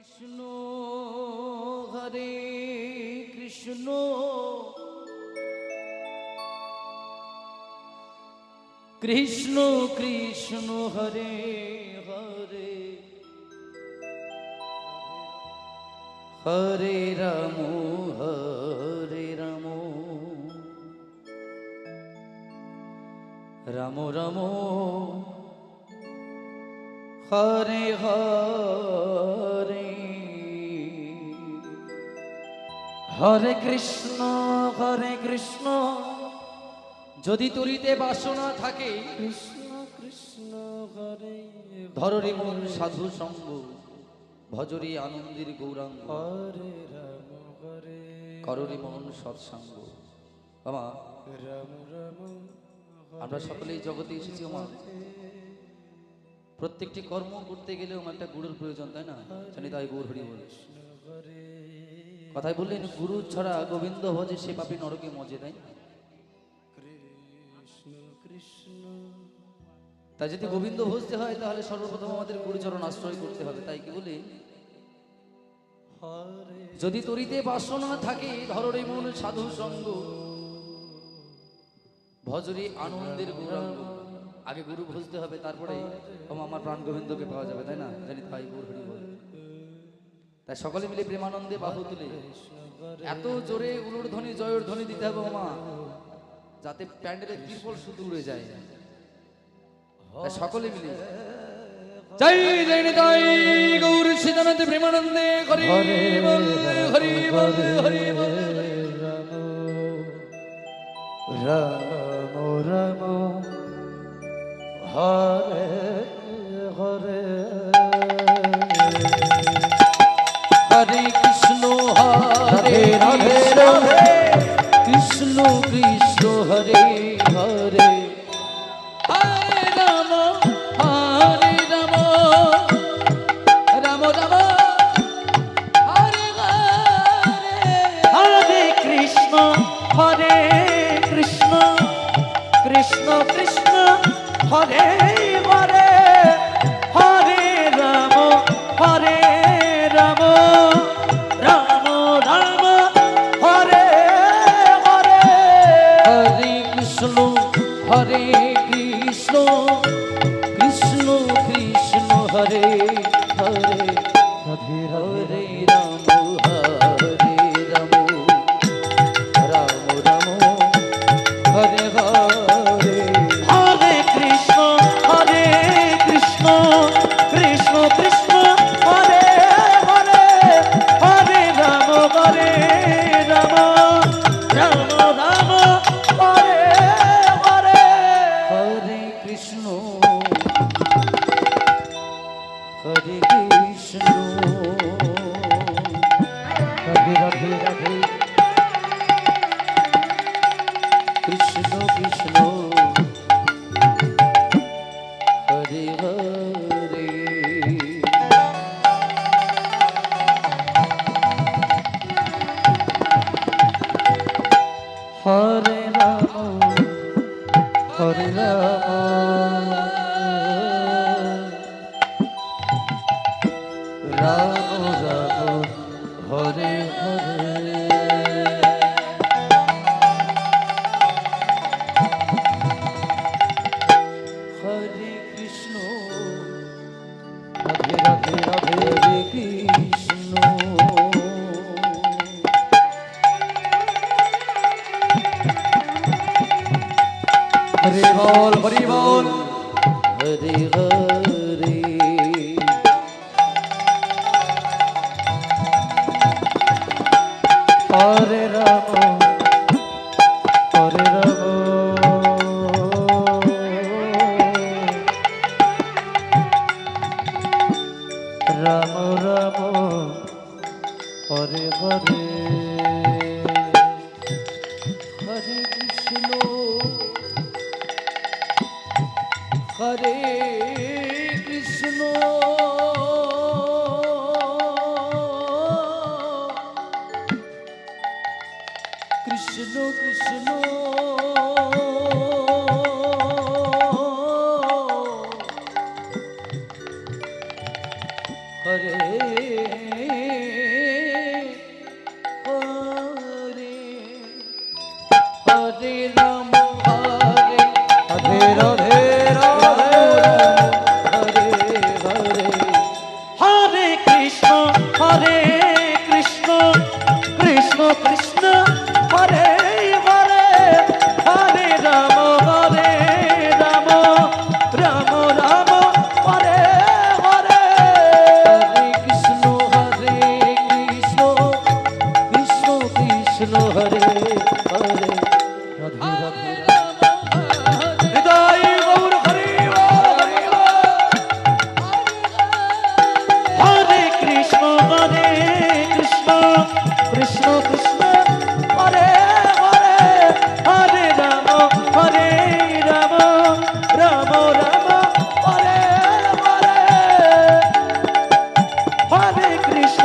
কৃষ্ণ হরে কৃষ্ণ কৃষ্ণ কৃষ্ণ হরে হরে হরে রাম রাম রাম হরে হরে হরে কৃষ্ণ যদি তরিতে বাসনা থাকে কৃষ্ণ কৃষ্ণ হরে ধররি মন সাধু সঙ্গ ভজরি আনন্দের গৌরাঙ্গ হরে রাম হরে কররি মন সৎসঙ্গ। আমা রাম রাম আমরা সকলেই জগতে এসেছি। আমা প্রত্যেকটি কর্ম করতে গেলেও একটা গুরুর প্রয়োজন, তাই না? জানি তাই গৌর হরি বল কথাই বললেন, গুরু ছাড়া গোবিন্দ ভজে সে পাপী নরকে মজে, তাই না? কৃষ্ণ কৃষ্ণ তাই যদি গোবিন্দ ভজতে হয় তাহলে সর্বপ্রথম আমাদের গুরুচরণ আশ্রয় করতে হবে। তাই কি বলি, যদি তরিতে বাসনা থাকে ধররে মন সাধু সঙ্গ ভজরি আনন্দের গৌরাঙ্গ। আগে গুরু ভজতে হবে, তারপরে আমার প্রাণ গোবিন্দকে পাওয়া যাবে, তাই না? জানি তাই গৌর হরি বল। তাই সকলে মিলে প্রেমানন্দে বাহু তুলে এত জোরে উলুর ধ্বনি জয়ের ধ্বনি দিতে হবে মা, যাতে প্যান্ডেলের ত্রিপল শুধু উড়ে যায়। তাই সকলে মিলে জয় জয় নিতাই গৌর সীতানন্দে প্রেমানন্দে হরি বল হরি বল হরি বল। রাম রাম হরে হরে হরে কৃষ্ণ হরে রাধে রাধে কৃষ্ণ কৃষ্ণ হরে হরে হরে রাম হরে রাম রাম রাম হরে হরে হরে কৃষ্ণ হরে কৃষ্ণ কৃষ্ণ কৃষ্ণ হরে হরে হরে রাম হরে রাম রাম রাম হরে হরে হরে কৃষ্ণ হরে কৃষ্ণ কৃষ্ণ কৃষ্ণ হরে হরে হরে হরে রাম হরে রাম রাম রাম হরে হরে হরে কৃষ্ণ হরে কৃষ্ণ কৃষ্ণ কৃষ্ণ হরে হরে হরে রাম রাম রাম হরে হরে হরে কৃষ্ণ হরে কৃষ্ণ রাধে রাধে রাধে কৃষ্ণ কৃষ্ণ হরে হরে হরে রাম হরে রাম রাম রাম হরে হরে হরে কৃষ্ণ রাধে রাধে রাধে হরে কৃষ্ণ হরে বল হরি বল হরে হরে হরে রাম হরে রাম রাম রাম হরে হরে হরে কৃষ্ণ হরে কৃষ্ণ কৃষ্ণ কৃষ্ণ হরে হরে রাম হরে রাধে রাধে রাধে হরে হরে হরে কৃষ্ণ কৃষ্ণ কৃষ্ণ হরে হরে হরে রাম রাম রাম হরে হরে হরে কৃষ্ণ কৃষ্ণ কৃষ্ণ হরে হরে রাধে রাধে হৃদয় গৌর হরি হরে কৃষ্ণ কৃষ্ণ কৃষ্ণ হরে হরে হরে রাম রাম হরে হরে হরে কৃষ্ণ